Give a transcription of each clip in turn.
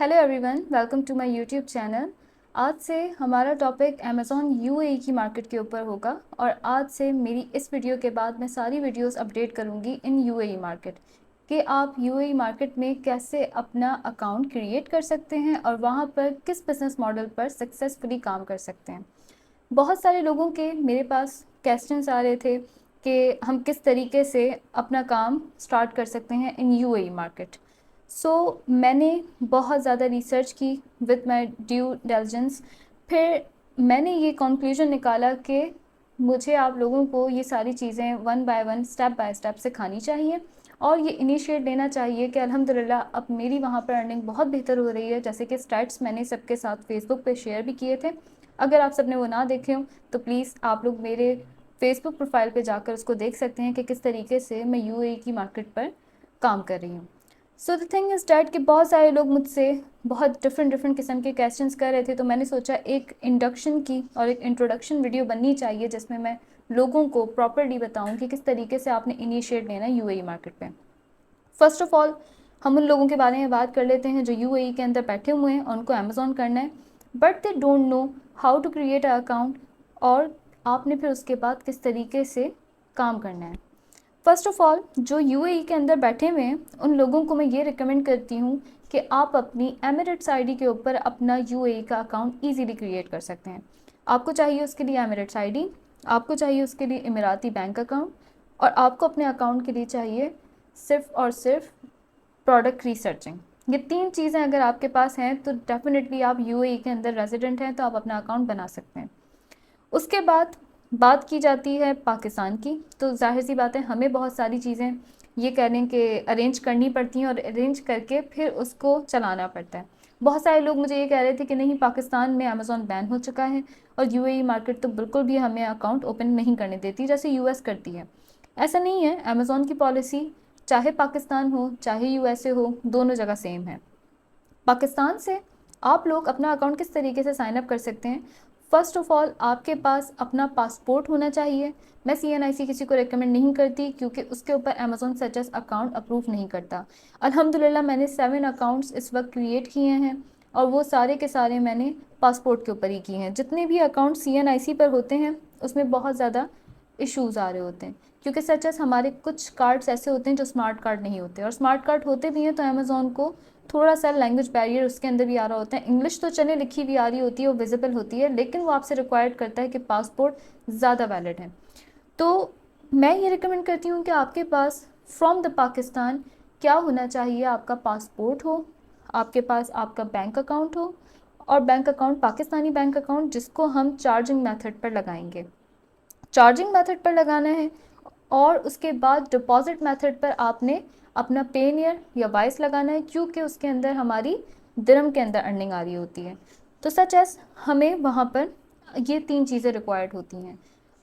Hello everyone, welcome to my YouTube channel. आज से हमारा टॉपिक अमेज़ॉन यूएई की मार्केट के ऊपर होगा और आज से मेरी इस वीडियो के बाद मैं सारी वीडियोस अपडेट करूंगी इन यूएई मार्केट कि आप यूएई मार्केट में कैसे अपना अकाउंट क्रिएट कर सकते हैं और वहां पर किस बिज़नेस मॉडल पर सक्सेसफुली काम कर सकते हैं। बहुत सारे लोगों के मेरे पास क्वेश्चंस आ रहे थे कि हम किस तरीके से अपना काम स्टार्ट कर सकते हैं इन यूएई मार्केट। मैंने बहुत ज़्यादा रिसर्च की विद माय ड्यू डिलिजेंस। फिर मैंने ये कंक्लूजन निकाला कि मुझे आप लोगों को ये सारी चीज़ें one by one step by step सिखानी चाहिए और ये इनिशिएट लेना चाहिए कि अल्हम्दुलिल्लाह अब मेरी वहाँ पर अर्निंग बहुत बेहतर हो रही है। जैसे कि स्टैट्स मैंने सबके साथ फेसबुक पे शेयर भी किए थे। अगर आप सबने वो ना देखे हो तो प्लीज़ आप लोग मेरे फेसबुक प्रोफाइल पे जाकर उसको देख सकते हैं कि किस तरीके से मैं यूएई की मार्केट पर काम कर रही हूँ। So the thing is that कि बहुत सारे लोग मुझसे बहुत डिफरेंट किस्म के क्वेश्चंस कर रहे थे, तो मैंने सोचा एक इंडक्शन की और एक इंट्रोडक्शन वीडियो बननी चाहिए जिसमें मैं लोगों को प्रॉपरली बताऊं कि किस तरीके से आपने इनिशिएट लेना है यूएई मार्केट पे। फर्स्ट ऑफ ऑल हम उन लोगों के बारे में बात कर लेते हैं जो यूएई के अंदर बैठे हुए हैं और उनको अमेज़ॉन करना है but they don't know how to create a account और आपने फिर उसके बाद किस तरीके से काम करना है। फर्स्ट ऑफ ऑल जो यूएई के अंदर बैठे हुए हैं उन लोगों को मैं ये रिकमेंड करती हूँ कि आप अपनी एमिरेट्स आईडी के ऊपर अपना यूएई का अकाउंट इजीली क्रिएट कर सकते हैं। आपको चाहिए उसके लिए एमिरेट्स आईडी, आपको चाहिए उसके लिए इमिराती बैंक अकाउंट और आपको अपने अकाउंट के लिए चाहिए सिर्फ और सिर्फ प्रोडक्ट रिसर्चिंग। ये तीन चीज़ें अगर आपके पास हैं तो डेफिनेटली आप यूएई के अंदर रेजिडेंट हैं तो आप अपना अकाउंट बना सकते हैं। उसके बाद बात की जाती है पाकिस्तान की, तो जाहिर सी बात है हमें बहुत सारी चीज़ें ये कह लें कि अरेंज करनी पड़ती हैं और अरेंज करके फिर उसको चलाना पड़ता है। बहुत सारे लोग मुझे ये कह रहे थे कि नहीं, पाकिस्तान में अमेज़ॉन बैन हो चुका है और यूएई मार्केट तो बिल्कुल भी हमें अकाउंट ओपन नहीं करने देती जैसे यूएस करती है। ऐसा नहीं है, अमेज़ॉन की पॉलिसी चाहे पाकिस्तान हो चाहे यूएसए हो दोनों जगह सेम है। पाकिस्तान से आप लोग अपना अकाउंट किस तरीके से साइन अप कर सकते हैं। फ़र्स्ट ऑफ़ ऑल आपके पास अपना पासपोर्ट होना चाहिए। मैं सीएनआईसी किसी को रिकमेंड नहीं करती क्योंकि उसके ऊपर अमेज़ॉन सजेस्ट अकाउंट अप्रूव नहीं करता। अल्हम्दुलिल्लाह मैंने 7 अकाउंट्स इस वक्त क्रिएट किए हैं और वो सारे के सारे मैंने पासपोर्ट के ऊपर ही किए हैं। जितने भी अकाउंट सीएनआईसी पर होते हैं उसमें बहुत ज़्यादा इश्यूज़ आ रहे होते हैं क्योंकि सच एस हमारे कुछ कार्ड्स ऐसे होते हैं जो स्मार्ट कार्ड नहीं होते और स्मार्ट कार्ड होते भी हैं तो अमेज़ॉन को थोड़ा सा लैंग्वेज बैरियर उसके अंदर भी आ रहा होता है। इंग्लिश तो चले लिखी भी आ रही होती है, वो विजिबल होती है, लेकिन वो आपसे रिक्वायर्ड करता है कि पासपोर्ट ज़्यादा वैलिड है। तो मैं ये रिकमेंड करती हूँ कि आपके पास फ्रॉम द पाकिस्तान क्या होना चाहिए, आपका पासपोर्ट हो, आपके पास आपका बैंक अकाउंट हो और bank account Pakistani bank account जिसको हम चार्जिंग मेथड पर लगाएंगे। चार्जिंग मेथड पर लगाना है और उसके बाद डिपॉजिट मेथड पर आपने अपना पेनियर या वाइस लगाना है क्योंकि उसके अंदर हमारी दिरहम के अंदर अर्निंग आ रही होती है। तो सच एस हमें वहाँ पर ये तीन चीज़ें रिक्वायर्ड होती हैं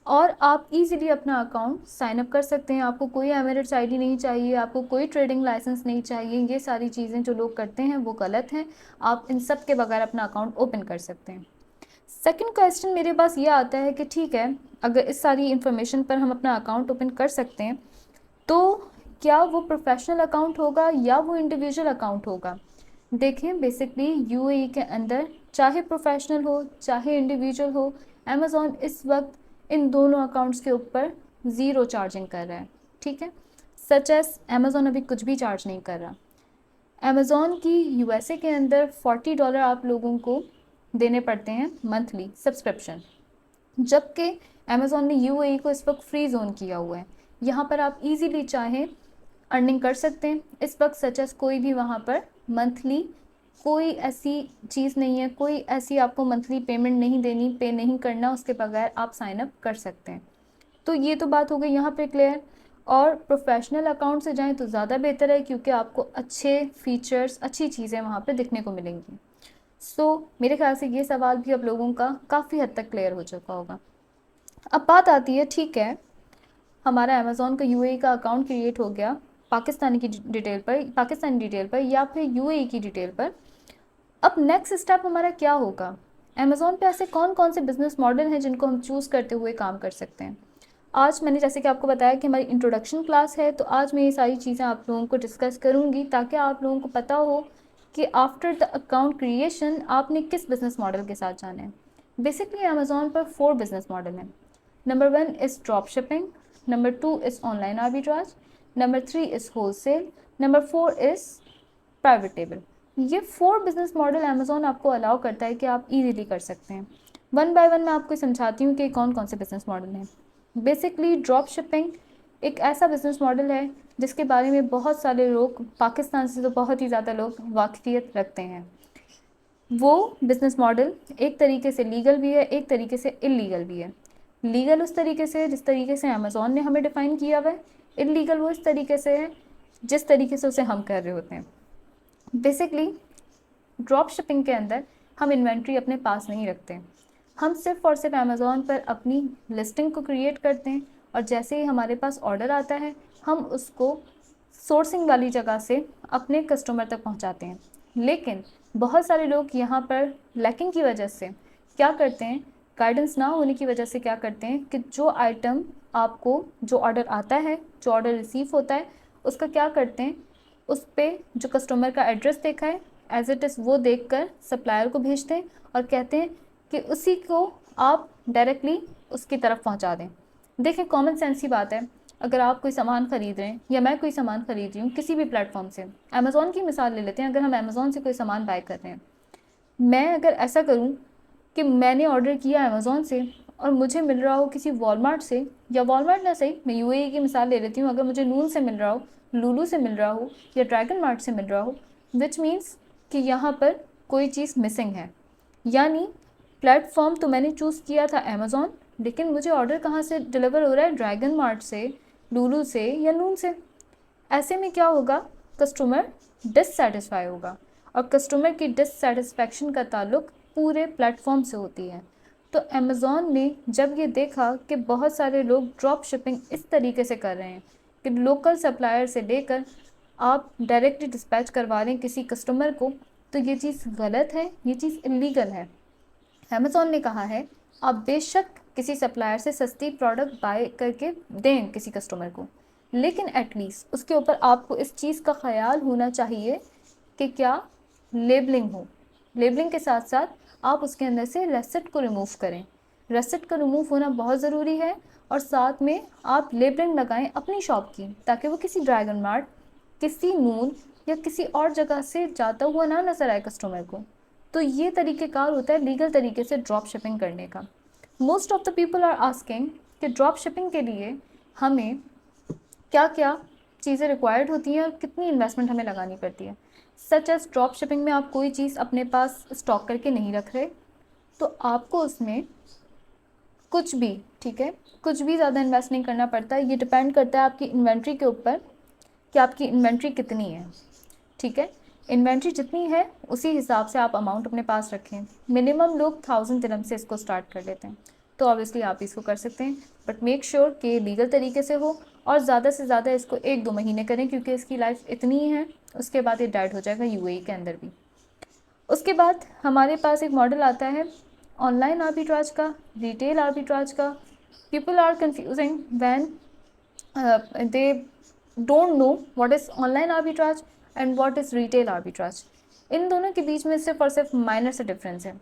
और आप इजीली अपना अकाउंट साइन अप कर सकते हैं। आपको कोई एमिरेट्स आईडी नहीं चाहिए, आपको कोई ट्रेडिंग लाइसेंस नहीं चाहिए। ये सारी चीज़ें जो लोग करते हैं वो गलत हैं। आप इन सब के बगैर अपना अकाउंट ओपन कर सकते हैं। सेकंड क्वेश्चन मेरे पास ये आता है कि ठीक है, अगर इस सारी इन्फॉर्मेशन पर हम अपना अकाउंट ओपन कर सकते हैं तो क्या वो प्रोफेशनल अकाउंट होगा या वो इंडिविजुअल अकाउंट होगा। देखें, बेसिकली यूएई के अंदर चाहे प्रोफेशनल हो चाहे इंडिविजुअल हो, अमेज़ॉन इस वक्त इन दोनों अकाउंट्स के ऊपर ज़ीरो चार्जिंग कर रहा है। ठीक है, सच एस अमेज़ॉन अभी कुछ भी चार्ज नहीं कर रहा। अमेज़ॉन की यूएसए के अंदर $40 आप लोगों को देने पड़ते हैं मंथली सब्सक्रिप्शन, जबकि अमेज़ॉन ने यूएई को इस वक्त फ्री जोन किया हुआ है। यहाँ पर आप इजीली चाहें अर्निंग कर सकते हैं। इस वक्त सच एस कोई भी वहाँ पर मंथली कोई ऐसी चीज़ नहीं है, कोई ऐसी आपको मंथली पेमेंट नहीं देनी, पे नहीं करना, उसके बगैर आप साइन अप कर सकते हैं। तो ये तो बात हो गई यहाँ पे क्लियर। और प्रोफेशनल अकाउंट से जाएं तो ज़्यादा बेहतर है क्योंकि आपको अच्छे फीचर्स, अच्छी चीज़ें वहाँ पे दिखने को मिलेंगी। मेरे ख्याल से ये सवाल भी अब लोगों का काफ़ी हद तक क्लियर हो चुका होगा। अब बात आती है, ठीक है, हमारा अमेज़ॉन का यूएई का अकाउंट क्रिएट हो गया पाकिस्तानी की डिटेल पर, पाकिस्तानी डिटेल पर या फिर यूएई की डिटेल पर। अब नेक्स्ट स्टेप हमारा क्या होगा। अमेज़ॉन पे ऐसे कौन कौन से बिज़नेस मॉडल हैं जिनको हम चूज़ करते हुए काम कर सकते हैं। आज मैंने जैसे कि आपको बताया कि हमारी इंट्रोडक्शन क्लास है, तो आज मैं ये सारी चीज़ें आप लोगों को डिस्कस करूँगी ताकि आप लोगों को पता हो कि आफ्टर द अकाउंट क्रिएशन आपने किस बिजनेस मॉडल के साथ जाना है। बेसिकली अमेजोन पर 4 बिजनेस मॉडल हैं। Number 1 is drop shipping, number 2 is online arbitrage, number 3 is wholesale, number 4 is private label. ये 4 बिजनेस मॉडल अमेजोन आपको अलाउ करता है कि आप इजीली कर सकते हैं। वन बाय वन मैं आपको समझाती हूँ कि कौन कौन से बिजनेस मॉडल हैं। बेसिकली ड्रॉप शिपिंग एक ऐसा बिजनेस मॉडल है जिसके बारे में बहुत सारे लोग, पाकिस्तान से तो बहुत ही ज़्यादा लोग वाकफियत रखते हैं। वो बिजनेस मॉडल एक तरीके से लीगल भी है, एक तरीके से इलीगल भी है। लीगल उस तरीके से जिस तरीके से अमेज़ॉन ने हमें डिफ़ाइन किया हुआ है, इलीगल वो इस तरीके से है जिस तरीके से उसे हम कर रहे होते हैं। बेसिकली ड्रॉप शिपिंग के अंदर हम इन्वेंट्री अपने पास नहीं रखते, हम सिर्फ और सिर्फ अमेज़ॉन पर अपनी लिस्टिंग को क्रिएट करते हैं और जैसे ही हमारे पास ऑर्डर आता है हम उसको सोर्सिंग वाली जगह से अपने कस्टमर तक पहुंचाते हैं। लेकिन बहुत सारे लोग यहाँ पर लैकिंग की वजह से क्या करते हैं, गाइडेंस ना होने की वजह से क्या करते हैं कि जो आइटम आपको, जो ऑर्डर आता है, जो ऑर्डर रिसीव होता है, उसका क्या करते हैं, उस पर जो कस्टमर का एड्रेस देखा है एज इट इज़ वो देखकर सप्लायर को भेजते हैं और कहते हैं कि उसी को आप डायरेक्टली उसकी तरफ पहुंचा दें। देखें, कॉमन सेंस की बात है, अगर आप कोई सामान ख़रीद रहे हैं या मैं कोई सामान ख़रीद रही हूँ किसी भी प्लेटफॉर्म से, अमेज़ॉन की मिसाल ले लेते हैं, अगर हम अमेज़ॉन से कोई सामान बाय कर रहे हैं, मैं अगर ऐसा करूँ कि मैंने ऑर्डर किया अमेज़ॉन से और मुझे मिल रहा हो किसी वॉलमार्ट से, या वॉलमार्ट ना सही, मैं यूएई की मिसाल ले लेती हूँ, अगर मुझे नून से मिल रहा हो, लूलू से मिल रहा हो या ड्रैगन मार्ट से मिल रहा हो, विच मीन्स कि यहाँ पर कोई चीज़ मिसिंग है। यानी प्लेटफॉर्म तो मैंने चूज़ किया था अमेज़ॉन, लेकिन मुझे ऑर्डर कहाँ से डिलीवर हो रहा है, ड्रैगन मार्ट से, लूलू से या नून से। ऐसे में क्या होगा, कस्टमर डिससेटिस्फाई होगा और कस्टमर की डिससेटिस्फैक्शन का ताल्लुक पूरे प्लेटफॉर्म से होती है। तो अमेज़ॉन ने जब ये देखा कि बहुत सारे लोग ड्रॉप शिपिंग इस तरीके से कर रहे हैं कि लोकल सप्लायर से लेकर आप डायरेक्टली डिस्पैच करवा रहे हैं किसी कस्टमर को, तो ये चीज़ गलत है, ये चीज़ इलीगल है। अमेज़ॉन ने कहा है आप बेशक किसी सप्लायर से सस्ती प्रोडक्ट बाय करके दें किसी कस्टमर को, लेकिन एटलीस्ट उसके ऊपर आपको इस चीज़ का ख्याल होना चाहिए कि क्या लेबलिंग हो। लेबलिंग के साथ साथ आप उसके अंदर से रेसिप्ट को रिमूव करें। रेसिप्ट का रिमूव होना बहुत ज़रूरी है और साथ में आप लेबलिंग लगाएं अपनी शॉप की, ताकि वो किसी ड्रैगन मार्ट, किसी नून या किसी और जगह से जाता हुआ ना नज़र आए कस्टमर को। तो ये तरीक़ेकार होता है लीगल तरीके से ड्रॉप शिपिंग करने का। Most of the people are asking कि ड्रॉप शिपिंग के लिए हमें क्या क्या चीज़ें रिक्वायर्ड होती हैं और कितनी इन्वेस्टमेंट हमें लगानी पड़ती है। सच एज ड्रॉप शिपिंग में आप कोई चीज़ अपने पास स्टॉक करके नहीं रख रहे, तो आपको उसमें कुछ भी, ठीक है, कुछ भी ज़्यादा इन्वेस्ट नहीं करना पड़ता है। ये डिपेंड करता है आपकी इन्वेंट्री के ऊपर कि आपकी इन्वेंट्री कितनी है, ठीक है। इन्वेंट्री जितनी है उसी हिसाब से आप अमाउंट अपने पास रखें। मिनिमम लोग 1000 दिरहम से इसको स्टार्ट कर लेते हैं, तो ऑब्वियसली आप इसको कर सकते हैं, बट मेक श्योर कि लीगल तरीके से हो और ज़्यादा से ज़्यादा इसको 1-2 महीने करें, क्योंकि इसकी लाइफ इतनी ही है, उसके बाद ये डेड हो जाएगा यूएई के अंदर भी। उसके बाद हमारे पास एक मॉडल आता है ऑनलाइन आर्बिट्राज का, रिटेल आर्बिट्राज का। People are confusing when they don't know what is online arbitrage and what is retail arbitrage. इन दोनों के बीच में सिर्फ और सिर्फ माइनर से डिफरेंस है।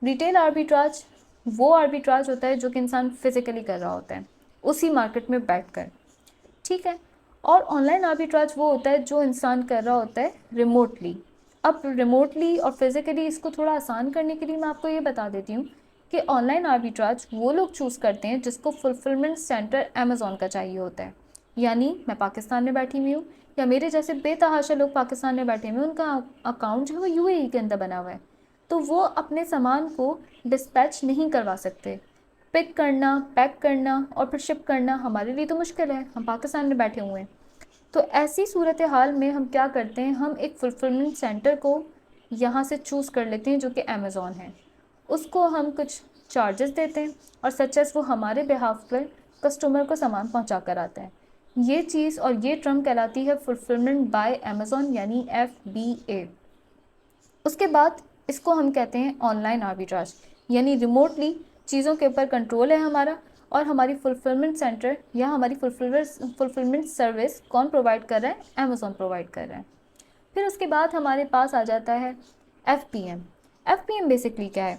रिटेल आर्बिट्राज वो आर्बिट्राज होता है जो कि इंसान फिजिकली कर रहा होता है उसी मार्केट में बैठकर, ठीक है। और ऑनलाइन आर्बिट्राज वो होता है जो इंसान कर रहा होता है रिमोटली। अब रिमोटली और फिज़िकली इसको थोड़ा आसान करने के लिए मैं आपको ये बता देती हूँ कि ऑनलाइन आर्बिट्राज वो लोग चूज़ करते हैं जिसको फुलफिलमेंट सेंटर अमेज़ॉन का चाहिए होता है। यानी मैं पाकिस्तान में बैठी हुई हूँ या मेरे जैसे बेतहाशा लोग पाकिस्तान में बैठे हुए हैं, उनका अकाउंट जो है वो यूएई के अंदर बना हुआ है, तो वो अपने सामान को डिस्पैच नहीं करवा सकते। पिक करना, पैक करना और फिर शिप करना हमारे लिए तो मुश्किल है, हम पाकिस्तान में बैठे हुए हैं। तो ऐसी सूरत हाल में हम क्या करते हैं, हम एक फुलफिलमेंट सेंटर को यहाँ से चूज़ कर लेते हैं जो कि अमेज़ॉन है। उसको हम कुछ चार्जेस देते हैं और सचेस वो हमारे बिहाफ पर कस्टमर को सामान पहुँचा कर आता है। ये चीज़ और ये टर्म कहलाती है फुलफिलमेंट बाय अमेज़ॉन, यानी FBA। उसके बाद इसको हम कहते हैं ऑनलाइन आर्बिट्राज, यानी रिमोटली चीज़ों के ऊपर कंट्रोल है हमारा, और हमारी फुलफिलमेंट सेंटर या हमारी फुलफिलमेंट सर्विस कौन प्रोवाइड कर रहा है, अमेज़ॉन प्रोवाइड कर रहा है। फिर उसके बाद हमारे पास आ जाता है FPM। FPM बेसिकली क्या है?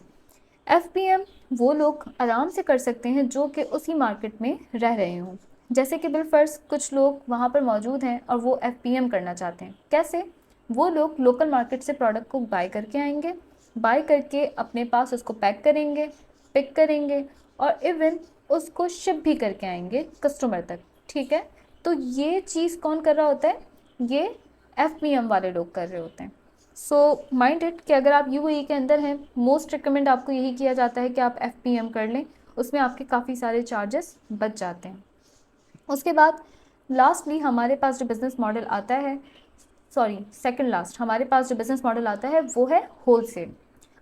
FPM वो लोग आराम से कर सकते हैं जो कि उसी मार्केट में रह रहे हों। जैसे कि बिलफर्ज कुछ लोग वहाँ पर मौजूद हैं और वो FPM करना चाहते हैं। कैसे? वो लोग लोकल मार्केट से प्रोडक्ट को बाय करके आएंगे, बाय करके अपने पास उसको पैक करेंगे, पिक करेंगे और इवन उसको शिप भी करके आएंगे कस्टमर तक। ठीक है, तो ये चीज़ कौन कर रहा होता है? ये FPM वाले लोग कर रहे होते हैं। सो माइंड इट कि अगर आप UAE के अंदर हैं, मोस्ट रिकमेंड आपको यही किया जाता है कि आप FPM कर लें, उसमें आपके काफ़ी सारे चार्जेस बच जाते हैं। उसके बाद लास्टली हमारे पास जो बिज़नेस मॉडल आता है, सॉरी सेकंड लास्ट, हमारे पास जो बिज़नेस मॉडल आता है वो है होलसेल।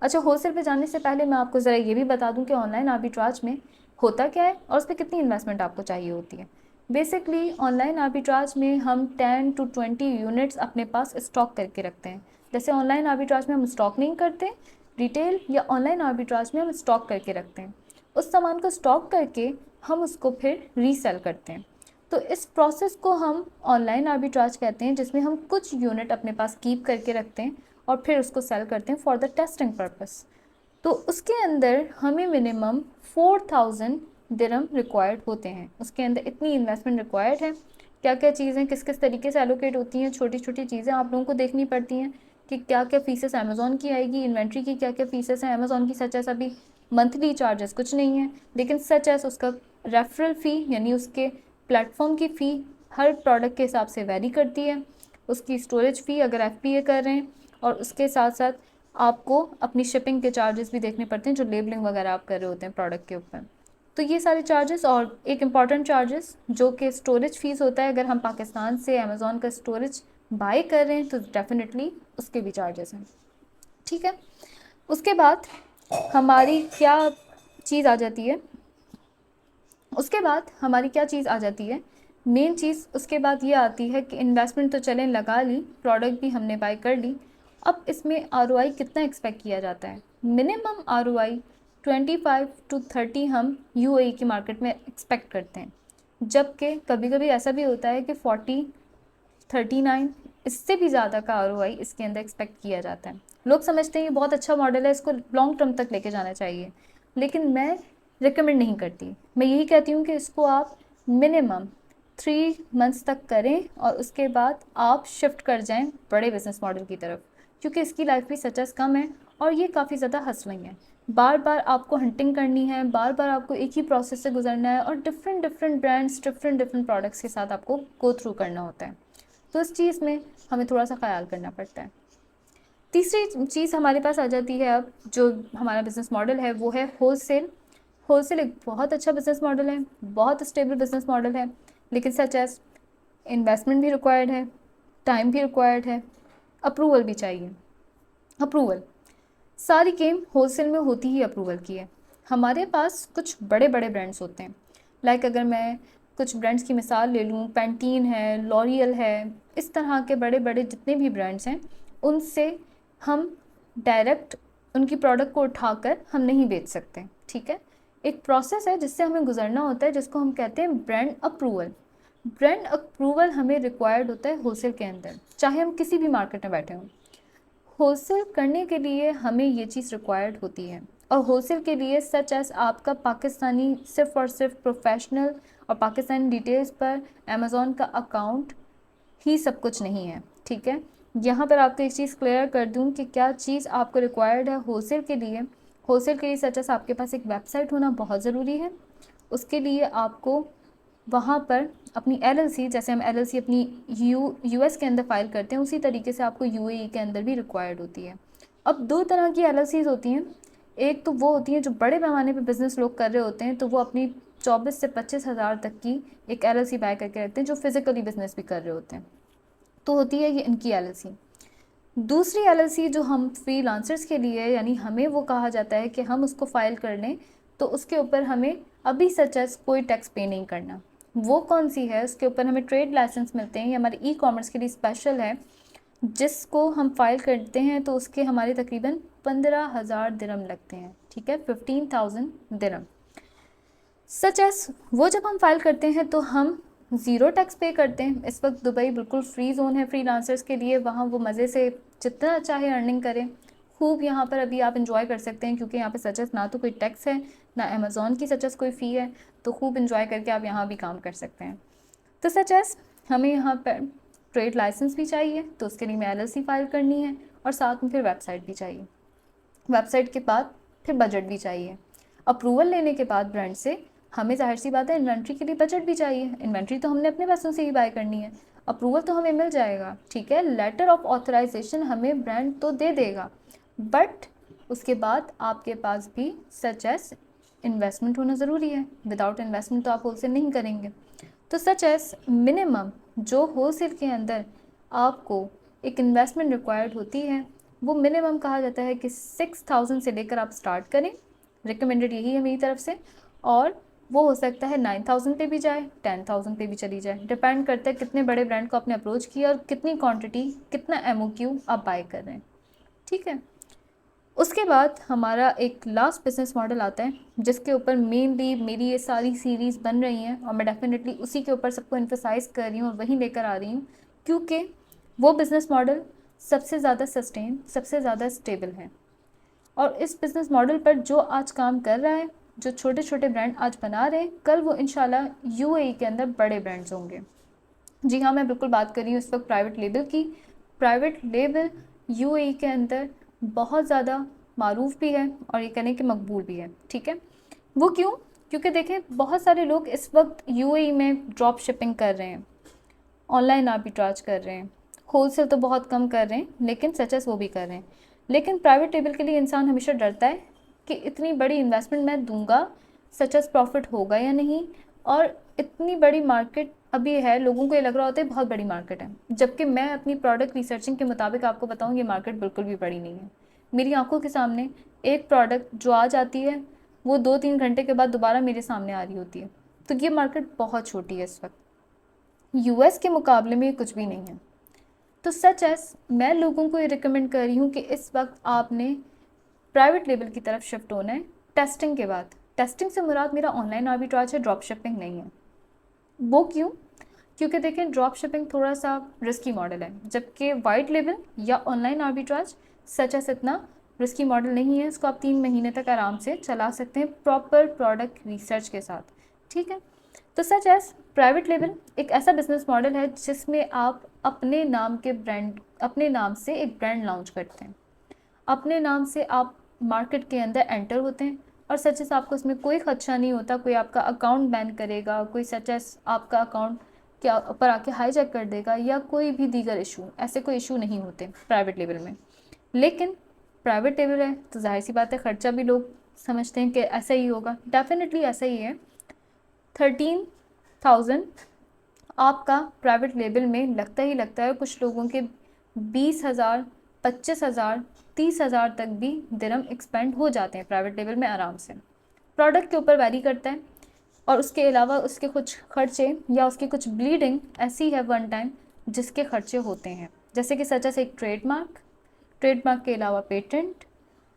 अच्छा, होलसेल पे जाने से पहले मैं आपको ज़रा ये भी बता दूं कि ऑनलाइन आर्बिट्राज में होता क्या है और उस पर कितनी इन्वेस्टमेंट आपको चाहिए होती है। बेसिकली ऑनलाइन आर्बिट्राज में हम 10 to 20 यूनिट्स अपने पास स्टॉक करके रखते हैं। जैसे ऑनलाइन आर्बिट्राज में हम स्टॉक नहीं करते, रिटेल या ऑनलाइन आर्बिट्राज में हम स्टॉक करके रखते हैं। उस सामान को स्टॉक करके हम उसको फिर रीसेल करते हैं। तो इस प्रोसेस को हम ऑनलाइन आर्बिट्राज कहते हैं, जिसमें हम कुछ यूनिट अपने पास कीप करके रखते हैं और फिर उसको सेल करते हैं फॉर द टेस्टिंग पर्पस। तो उसके अंदर हमें मिनिमम 4000 दिरहम रिक्वायर्ड होते हैं। उसके अंदर इतनी इन्वेस्टमेंट रिक्वायर्ड है। क्या क्या चीज़ें किस किस तरीके से एलोकेट होती हैं, छोटी छोटी चीज़ें आप लोगों को देखनी पड़ती हैं कि क्या क्या फीसेस अमेज़ॉन की आएगी, इन्वेंट्री की क्या क्या फीसेस हैं अमेज़ॉन की। सच एस अभी मंथली चार्जेस कुछ नहीं है, लेकिन सच एस उसका रेफरल फ़ी यानी उसके प्लेटफॉर्म की फ़ी हर प्रोडक्ट के हिसाब से वेरी करती है। उसकी स्टोरेज फ़ी अगर FPA कर रहे हैं, और उसके साथ साथ आपको अपनी शिपिंग के चार्जेस भी देखने पड़ते हैं जो लेबलिंग वगैरह आप कर रहे होते हैं प्रोडक्ट के ऊपर। तो ये सारे चार्जेस और एक इम्पॉर्टेंट चार्जेस जो कि स्टोरेज फ़ीस होता है। अगर हम पाकिस्तान से अमेज़ॉन का स्टोरेज बाय कर रहे हैं तो डेफिनेटली उसके भी चार्जेस हैं। ठीक है, उसके बाद हमारी क्या चीज़ आ जाती है? उसके बाद हमारी क्या चीज़ आ जाती है? मेन चीज़ उसके बाद ये आती है कि इन्वेस्टमेंट तो चलें लगा ली, प्रोडक्ट भी हमने बाय कर ली, अब इसमें ROI कितना एक्सपेक्ट किया जाता है? मिनिमम ROI 25 to 30 हम UAE की मार्केट में एक्सपेक्ट करते हैं, जबकि कभी कभी ऐसा भी होता है कि 40, 39 इससे भी ज़्यादा का ROI इसके अंदर एक्सपेक्ट किया जाता है। लोग समझते हैं ये बहुत अच्छा मॉडल है, इसको लॉन्ग टर्म तक लेके जाना चाहिए, लेकिन मैं रिकमेंड नहीं करती। मैं यही कहती हूँ कि इसको आप मिनिमम 3 मंथ्स तक करें और उसके बाद आप शिफ्ट कर जाएं बड़े बिजनेस मॉडल की तरफ, क्योंकि इसकी लाइफ भी सच कम है और ये काफ़ी ज़्यादा हसलिंग है। बार बार आपको हंटिंग करनी है, बार बार आपको एक ही प्रोसेस से गुजरना है और different different brands, different different products के साथ आपको गो थ्रू करना होता है। तो इस चीज़ में हमें थोड़ा सा ख्याल करना पड़ता है। तीसरी चीज़ हमारे पास आ जाती है, अब जो हमारा बिज़नेस मॉडल है वो है होलसेल। होलसेल एक बहुत अच्छा बिज़नेस मॉडल है, बहुत स्टेबल बिज़नेस मॉडल है, लेकिन सच एस इन्वेस्टमेंट भी रिक्वायर्ड है, टाइम भी रिक्वायर्ड है, अप्रूवल भी चाहिए। अप्रूवल, सारी गेम होलसेल में होती ही अप्रूवल की है। हमारे पास कुछ बड़े बड़े ब्रांड्स होते हैं, लाइक अगर मैं कुछ ब्रांड्स की मिसाल ले लूँ, पैंटीन है, लॉरियल है, इस तरह के बड़े बड़े जितने भी ब्रांड्स हैं उनसे हम डायरेक्ट उनकी प्रोडक्ट को उठाकर हम नहीं बेच सकते। ठीक है, एक प्रोसेस है जिससे हमें गुजरना होता है, जिसको हम कहते हैं ब्रांड अप्रूवल। ब्रांड अप्रूवल हमें रिक्वायर्ड होता है होलसेल के अंदर, चाहे हम किसी भी मार्केट में बैठे हों। होलसेल करने के लिए हमें ये चीज़ रिक्वायर्ड होती है, और होलसेल के लिए सच एस आपका पाकिस्तानी सिर्फ और सिर्फ प्रोफेशनल और पाकिस्तानी डिटेल्स पर अमेज़ॉन का अकाउंट ही सब कुछ नहीं है। ठीक है, यहाँ पर आपको एक चीज़ क्लियर कर दूँ कि क्या चीज़ आपको रिक्वायर्ड है होलसेल के लिए। होलसेल के लिए सच एस आपके पास एक वेबसाइट होना बहुत ज़रूरी है। उसके लिए आपको वहाँ पर अपनी LLC, जैसे हम LLC अपनी US के अंदर फाइल करते हैं, उसी तरीके से आपको UAE के अंदर भी रिक्वायर्ड होती है। अब दो तरह की LLCs होती हैं। एक तो वो होती हैं जो बड़े पैमाने पे बिज़नेस लोग कर रहे होते हैं, तो वो अपनी 24 से 25 हज़ार तक की एक LLC बाय करके रखते हैं, जो फिज़िकली बिज़नेस भी कर रहे होते हैं। तो होती है ये इनकी LLC। दूसरी LLC जो हम फ्रीलांसर्स के लिए, यानी हमें वो कहा जाता है कि हम उसको फ़ाइल कर लें तो उसके ऊपर हमें अभी सच एस कोई टैक्स पे नहीं करना। वो कौन सी है? उसके ऊपर हमें ट्रेड लाइसेंस मिलते हैं, ये हमारे E-कॉमर्स के लिए स्पेशल है, जिसको हम फाइल करते हैं तो उसके हमारे तकरीबन 15,000 दिरहम लगते हैं। ठीक है, 15,000 दिरहम। सच एस वो जब हम फाइल करते हैं तो हम ज़ीरो टैक्स पे करते हैं। इस वक्त दुबई बिल्कुल फ्री जोन है फ्रीलांसर्स के लिए, वहाँ वो मज़े से जितना चाहे अर्निंग करें, खूब यहाँ पर अभी आप इंजॉय कर सकते हैं, क्योंकि यहाँ पे सचेस ना तो कोई टैक्स है ना अमेज़ॉन की सचेस कोई फ़ी है, तो खूब इंजॉय करके आप यहाँ भी काम कर सकते हैं। तो सचेस हमें यहाँ पर ट्रेड लाइसेंस भी चाहिए, तो उसके लिए हमें LLC फाइल करनी है, और साथ में फिर वेबसाइट भी चाहिए। वेबसाइट के बाद फिर बजट भी चाहिए। अप्रूवल लेने के बाद ब्रांड से हमें ज़ाहिर सी बात है इन्वेंट्री के लिए बजट भी चाहिए। इन्वेंट्री तो हमने अपने पैसों से ही बाय करनी है। अप्रूवल तो हमें मिल जाएगा, ठीक है, लेटर ऑफ ऑथराइजेशन हमें ब्रांड तो दे देगा, बट उसके बाद आपके पास भी सच एस इन्वेस्टमेंट होना ज़रूरी है। विदाउट इन्वेस्टमेंट तो आप होलसेल नहीं करेंगे। तो सच एस मिनिमम जो होलसेल के अंदर आपको एक इन्वेस्टमेंट रिक्वायर्ड होती है, वो मिनिमम कहा जाता है कि 6000 से लेकर आप स्टार्ट करें, रिकमेंडेड यही है मेरी तरफ से, और वो हो सकता है 9000 पे भी जाए, 10000 पे भी चली जाए, डिपेंड करता है कितने बड़े ब्रांड को आपने अप्रोच किया और कितनी क्वांटिटी, कितना MOQ आप बाय कर रहे हैं, ठीक है। उसके बाद हमारा एक लास्ट बिजनेस मॉडल आता है, जिसके ऊपर मेनली मेरी ये सारी सीरीज़ बन रही हैं, और मैं डेफिनेटली उसी के ऊपर सबको एम्फसाइज़ कर रही हूँ और वहीं लेकर आ रही हूँ, क्योंकि वो बिज़नेस मॉडल सबसे ज़्यादा सस्टेन, सबसे ज़्यादा स्टेबल है। और इस बिज़नेस मॉडल पर जो आज काम कर रहा है, जो छोटे छोटे ब्रांड आज बना रहे हैं, कल वो इंशाल्लाह UAE के अंदर बड़े ब्रांड्स होंगे। जी हाँ, मैं बिल्कुल बात कर रही हूँ इस वक्त प्राइवेट लेबल की। प्राइवेट लेबल UAE के अंदर बहुत ज़्यादा मारूफ भी है और ये कहने कि मकबूल भी है, ठीक है। वो क्यों? क्योंकि देखें, बहुत सारे लोग इस वक्त UAE में ड्रॉप शिपिंग कर रहे हैं, ऑनलाइन आर्बिट्राज कर रहे हैं, होलसेल तो बहुत कम कर रहे हैं, लेकिन सचेस वो भी कर रहे हैं। लेकिन प्राइवेट लेबल के लिए इंसान हमेशा डरता है कि इतनी बड़ी इन्वेस्टमेंट मैं दूंगा, सचेस प्रॉफिट होगा या नहीं, और इतनी बड़ी मार्केट अभी है, लोगों को ये लग रहा होता है बहुत बड़ी मार्केट है, जबकि मैं अपनी प्रोडक्ट रिसर्चिंग के मुताबिक आपको बताऊँ, ये मार्केट बिल्कुल भी बड़ी नहीं है। मेरी आंखों के सामने एक प्रोडक्ट जो आ जाती है, वो 2-3 घंटे के बाद दोबारा मेरे सामने आ रही होती है। तो ये मार्केट बहुत छोटी है इस वक्त, US के मुकाबले में ये कुछ भी नहीं है। तो सच एस मैं लोगों को ये रिकमेंड कर रही हूँ कि इस वक्त आपने प्राइवेट लेबल की तरफ शिफ्ट होना है टेस्टिंग के बाद। टेस्टिंग से मुराद मेरा ऑनलाइन आर्बिट्राज है, ड्रॉप शिपिंग नहीं है। वो क्यों? क्योंकि देखें, ड्रॉप शिपिंग थोड़ा सा रिस्की मॉडल है, जबकि वाइट लेबल या ऑनलाइन आर्बिट्राज सच एस इतना रिस्की मॉडल नहीं है। इसको आप 3 महीने तक आराम से चला सकते हैं प्रॉपर प्रोडक्ट रिसर्च के साथ, ठीक है। तो सच एस प्राइवेट लेबल एक ऐसा बिजनेस मॉडल है जिसमें आप अपने नाम के ब्रांड, अपने नाम से एक ब्रांड लॉन्च करते हैं, अपने नाम से आप मार्केट के अंदर एंटर होते हैं, और सच एस आपको इसमें कोई खदशा नहीं होता कोई आपका अकाउंट बैन करेगा, कोई सच एस आपका अकाउंट क्या ऊपर आके हाईजैक कर देगा, या कोई भी दीगर इशू, ऐसे कोई इशू नहीं होते प्राइवेट लेबल में। लेकिन प्राइवेट लेबल है तो जाहिर सी बात है खर्चा भी लोग समझते हैं कि ऐसा ही होगा, डेफिनेटली ऐसा ही है। 13,000 आपका प्राइवेट लेबल में लगता ही लगता है, कुछ लोगों के 20,000, 25,000, 30,000 तक भी दिरहम एक्सपेंड हो जाते हैं प्राइवेट लेबल में आराम से। प्रोडक्ट के ऊपर वैरी करता है, और उसके अलावा उसके कुछ खर्चे या उसकी कुछ ब्लीडिंग ऐसी है वन टाइम जिसके खर्चे होते हैं, जैसे कि सच एस एक ट्रेडमार्क के अलावा पेटेंट,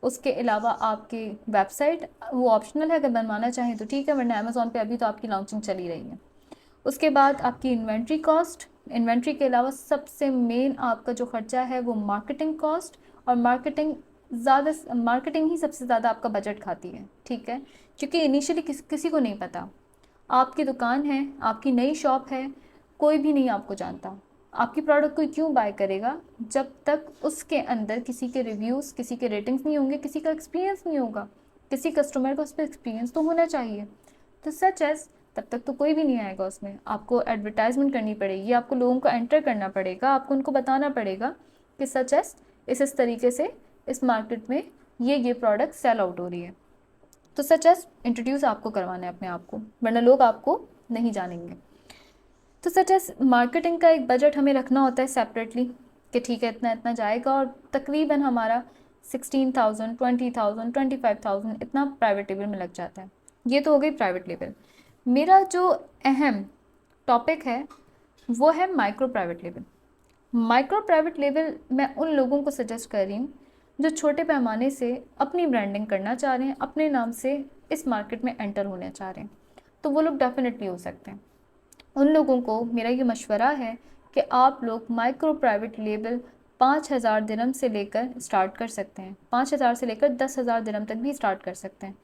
उसके अलावा आपकी वेबसाइट, वो ऑप्शनल है, अगर बनवाना चाहें तो ठीक है, वरना अमेज़ॉन पे अभी तो आपकी लॉन्चिंग चली रही है। उसके बाद आपकी इन्वेंट्री कॉस्ट, इन्वेंट्री के अलावा सबसे मेन आपका जो खर्चा है वो मार्केटिंग कॉस्ट, और मार्केटिंग ही सबसे ज़्यादा आपका बजट खाती है, ठीक है। क्योंकि इनिशियली किसी को नहीं पता, आपकी दुकान है, आपकी नई शॉप है, कोई भी नहीं आपको जानता, आपकी प्रोडक्ट कोई क्यों बाय करेगा जब तक उसके अंदर किसी के रिव्यूज़, किसी के रेटिंग्स नहीं होंगे, किसी का एक्सपीरियंस नहीं होगा, किसी कस्टमर का उस पर एक्सपीरियंस तो होना चाहिए। तो सच एस तब तक तो कोई भी नहीं आएगा उसमें, आपको एडवर्टाइजमेंट करनी पड़ेगी, आपको लोगों को एंटर करना पड़ेगा, आपको उनको बताना पड़ेगा कि सच एस इस तरीके से इस मार्केट में ये प्रोडक्ट सेल आउट हो रही है। तो सच एस इंट्रोड्यूस आपको करवाना है अपने आप को, वरना लोग आपको नहीं जानेंगे। तो सच एस मार्केटिंग का एक बजट हमें रखना होता है सेपरेटली कि ठीक है इतना इतना जाएगा, और तकरीबन हमारा 16,000, 20,000, 25,000 इतना प्राइवेट लेबल में लग जाता है। ये तो हो गई प्राइवेट लेबल। मेरा जो अहम टॉपिक है वो है micro private label. Micro private label मैं उन लोगों को सजेस्ट कर रही हूँ जो छोटे पैमाने से अपनी ब्रांडिंग करना चाह रहे हैं, अपने नाम से इस मार्केट में एंटर होना चाह रहे हैं, तो वो लोग डेफिनेटली हो सकते हैं। उन लोगों को मेरा ये मशवरा है कि आप लोग माइक्रो प्राइवेट लेबल 5,000 दिरहम से लेकर स्टार्ट कर सकते हैं। 5,000 से लेकर 10,000 दिरहम तक भी स्टार्ट कर सकते हैं।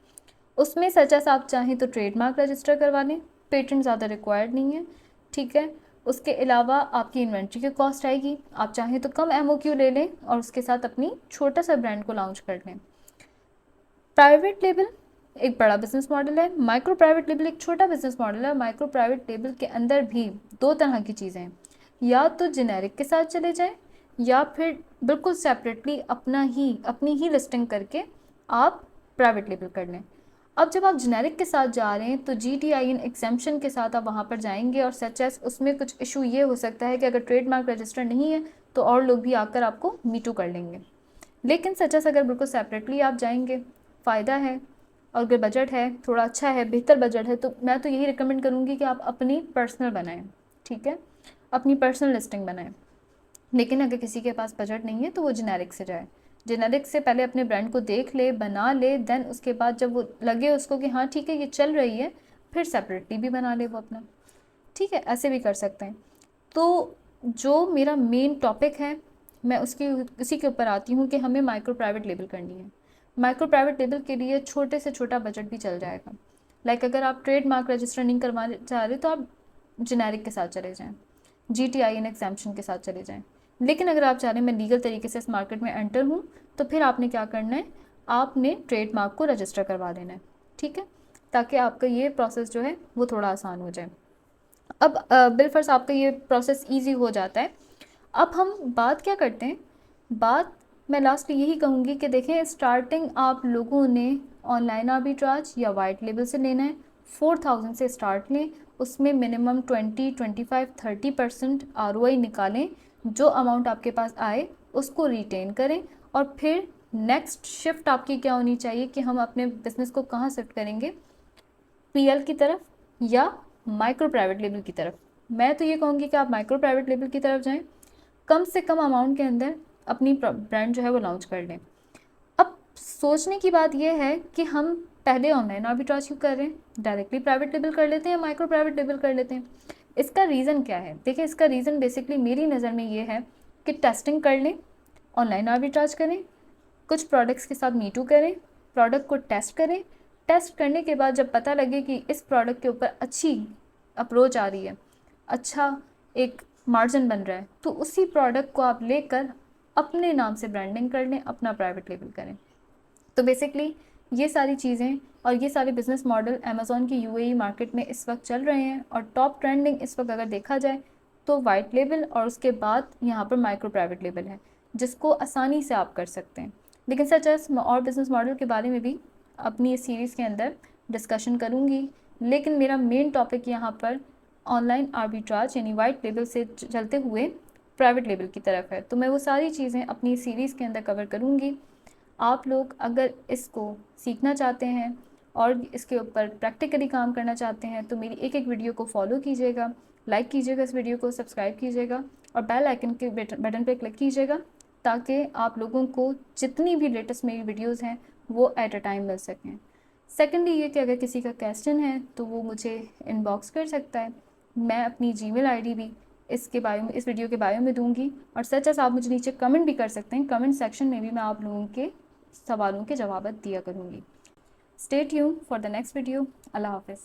उसमें सच एस आप चाहें तो ट्रेडमार्क रजिस्टर करवा लें, पेटेंट ज़्यादा रिक्वायर्ड नहीं है, ठीक है। उसके अलावा आपकी इन्वेंट्री की कॉस्ट आएगी, आप चाहें तो कम MOQ ले लें और उसके साथ अपनी छोटा सा ब्रांड को लॉन्च कर लें। प्राइवेट लेबल एक बड़ा बिजनेस मॉडल है, माइक्रो प्राइवेट लेबल एक छोटा बिजनेस मॉडल है। माइक्रो प्राइवेट लेबल के अंदर भी दो तरह की चीज़ें हैं, या तो जेनेरिक के साथ चले जाएं या फिर बिल्कुल सेपरेटली अपनी ही लिस्टिंग करके आप प्राइवेट लेबल कर लें। अब जब आप जेनेरिक के साथ जा रहे हैं तो GTIN एग्जेम्पशन के साथ आप वहाँ पर जाएंगे और सच एस उसमें कुछ इशू ये हो सकता है कि अगर ट्रेडमार्क रजिस्टर नहीं है तो और लोग भी आकर आपको मीटू कर लेंगे। लेकिन सच एस अगर बिल्कुल सेपरेटली आप जाएंगे फ़ायदा है, और अगर बजट है थोड़ा अच्छा है, बेहतर बजट है, तो मैं तो यही रिकमेंड करूँगी कि आप अपनी पर्सनल बनाएं, ठीक है, अपनी पर्सनल लिस्टिंग बनाएं। लेकिन अगर किसी के पास बजट नहीं है तो वो जेनेरिक से जाए। जेनेरिक से पहले अपने ब्रांड को देख ले, बना ले, देन उसके बाद जब वो लगे उसको कि हाँ ठीक है ये चल रही है, फिर सेपरेटली भी बना ले वो अपना, ठीक है, ऐसे भी कर सकते हैं। तो जो मेरा मेन टॉपिक है मैं उसी के ऊपर आती हूँ कि हमें माइक्रो प्राइवेट लेबल करनी है। माइक्रो प्राइवेट लेबल के लिए छोटे से छोटा बजट भी चल जाएगा। लाइक अगर आप ट्रेडमार्क रजिस्टर नहीं करवाना चाह रहे तो आप जेनेरिक के साथ चले जाएँ, GTIN एग्जेम्पशन के साथ चले जाएँ। लेकिन अगर आप चाह रहे हैं मैं लीगल तरीके से इस मार्केट में एंटर हूँ, तो फिर आपने क्या करना है, आपने ट्रेडमार्क को रजिस्टर करवा देना है, ठीक है, ताकि आपका ये प्रोसेस जो है वो थोड़ा आसान हो जाए। अब बिलफर्स आपका ये प्रोसेस ईजी हो जाता है। अब हम बात क्या करते हैं, बात मैं लास्ट यही कहूँगी कि देखें स्टार्टिंग आप लोगों ने ऑनलाइन आर्बिट्राज या वाइट लेबल से लेना है। 4,000 से स्टार्ट लें, उसमें मिनिमम 20, 25, 30% ROI निकालें। जो अमाउंट आपके पास आए उसको रिटेन करें और फिर नेक्स्ट शिफ्ट आपकी क्या होनी चाहिए कि हम अपने बिजनेस को कहाँ शिफ्ट करेंगे, PL की तरफ या माइक्रो प्राइवेट लेबल की तरफ। मैं तो ये कहूँगी कि आप माइक्रो प्राइवेट लेबल की तरफ जाएं, कम से कम अमाउंट के अंदर अपनी ब्रांड जो है वो लॉन्च कर लें। अब सोचने की बात यह है कि हम पहले ऑनलाइन आर्बिट्राज क्यों कर रहे हैं, डायरेक्टली प्राइवेट लेबल कर लेते हैं या माइक्रो प्राइवेट लेबल कर लेते हैं। इसका रीज़न क्या है, देखिए इसका रीज़न बेसिकली मेरी नज़र में ये है कि टेस्टिंग कर लें, ऑनलाइन आर्बिट्राज करें, कुछ प्रोडक्ट्स के साथ मीटू करें, प्रोडक्ट को टेस्ट करें, टेस्ट करने के बाद जब पता लगे कि इस प्रोडक्ट के ऊपर अच्छी अप्रोच आ रही है, अच्छा एक मार्जिन बन रहा है, तो उसी प्रोडक्ट को आप लेकर अपने नाम से ब्रांडिंग कर लें, अपना प्राइवेट लेबल करें। तो बेसिकली ये सारी चीज़ें और ये सारे बिजनेस मॉडल अमेज़ॉन की UAE मार्केट में इस वक्त चल रहे हैं और टॉप ट्रेंडिंग इस वक्त अगर देखा जाए तो वाइट लेबल और उसके बाद यहाँ पर माइक्रो प्राइवेट लेबल है, जिसको आसानी से आप कर सकते हैं। लेकिन सच एस मैं और बिजनेस मॉडल के बारे में भी अपनी इस सीरीज़ के अंदर डिस्कशन करूँगी, लेकिन मेरा मेन टॉपिक यहाँ पर ऑनलाइन आर्बिट्राज यानी वाइट लेबल से चलते हुए प्राइवेट लेबल की तरफ है। तो मैं वो सारी चीज़ें अपनी सीरीज़ के अंदर कवर करूँगी। आप लोग अगर इसको सीखना चाहते हैं और इसके ऊपर प्रैक्टिकली काम करना चाहते हैं तो मेरी एक एक वीडियो को फॉलो कीजिएगा, लाइक कीजिएगा इस वीडियो को, सब्सक्राइब कीजिएगा और बेल आइकन के बटन पर क्लिक कीजिएगा ताकि आप लोगों को जितनी भी लेटेस्ट मेरी वीडियोज़ हैं वो एट अ टाइम मिल सकें। सेकेंडली ये कि अगर किसी का क्वेश्चन है तो वो मुझे इनबॉक्स कर सकता है, मैं अपनी जीमेल आईडी भी इसके बायो में, इस वीडियो के बायो में दूंगी। और सच एस आप मुझे नीचे कमेंट भी कर सकते हैं, कमेंट सेक्शन में भी मैं आप लोगों के सवालों के जवाब दिया करूँगी। Stay tuned for the next video. अल्लाह हाफ़िज़।